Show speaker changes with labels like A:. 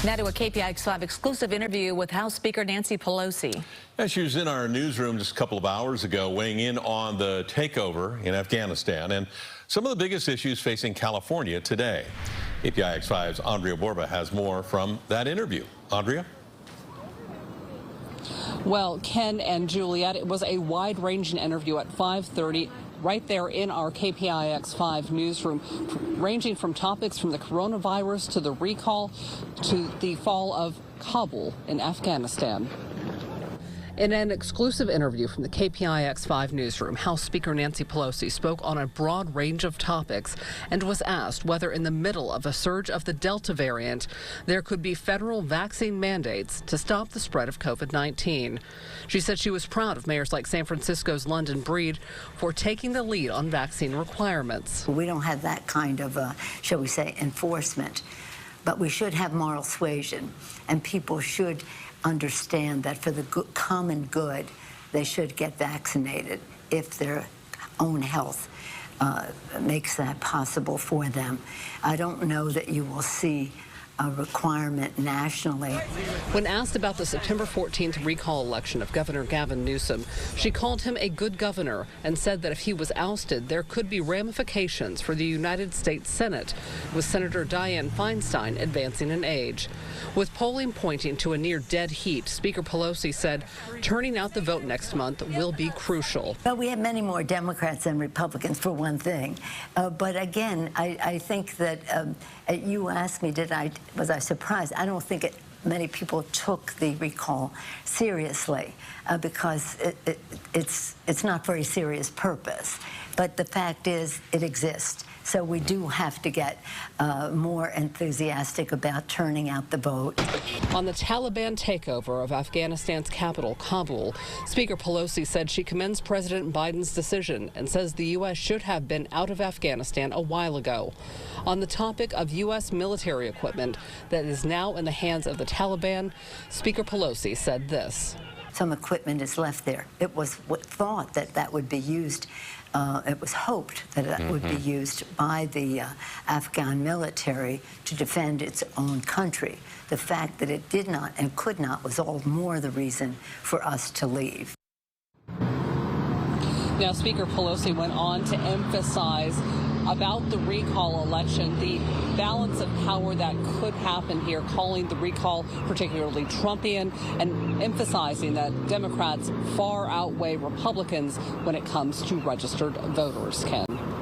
A: Now to a KPIX 5 exclusive interview with House Speaker Nancy Pelosi.
B: She was in our newsroom just a couple of hours ago weighing in on the takeover in Afghanistan and some of the biggest issues facing California today. KPIX 5's Andria Borba has more from that interview. Andria?
C: Well, Ken and Juliet, it was a wide-ranging interview at 5:30 right there in our KPIX 5 newsroom, ranging from topics from the coronavirus to the recall to the fall of Kabul in Afghanistan. In an exclusive interview from the KPIX 5 newsroom, House Speaker Nancy Pelosi spoke on a broad range of topics and was asked whether in the middle of a surge of the Delta variant, there could be federal vaccine mandates to stop the spread of COVID-19. She said she was proud of mayors like San Francisco's London Breed for taking the lead on vaccine requirements.
D: We don't have that kind of, shall we say, enforcement, but we should have moral suasion, and people should understand that for the common good, they should get vaccinated if their own health makes that possible for them. I don't know that you will see a requirement nationally.
C: When asked about the September 14th recall election of Governor Gavin Newsom, she called him a good governor and said that if he was ousted, there could be ramifications for the United States Senate, with Senator Dianne Feinstein advancing in age. With polling pointing to a near dead heat, Speaker Pelosi said turning out the vote next month will be crucial.
D: Well, we have many more Democrats than Republicans, for one thing. But again, I think that you asked me, was I surprised? I don't think many people took the recall seriously because it's not very serious purpose. But the fact is, it exists. So we do have to get more enthusiastic about turning out the vote.
C: On the Taliban takeover of Afghanistan's capital, Kabul, Speaker Pelosi said she commends President Biden's decision and says the U.S. should have been out of Afghanistan a while ago. On the topic of U.S. military equipment that is now in the hands of the Taliban, Speaker Pelosi said this.
D: Some equipment is left there. It was thought that would be used. It was hoped that that would be used by the Afghan military to defend its own country. The fact that it did not and could not was all more the reason for us to leave.
C: Now, Speaker Pelosi went on to emphasize about the recall election, the balance of power that could happen here, calling the recall particularly Trumpian and emphasizing that Democrats far outweigh Republicans when it comes to registered voters, Ken.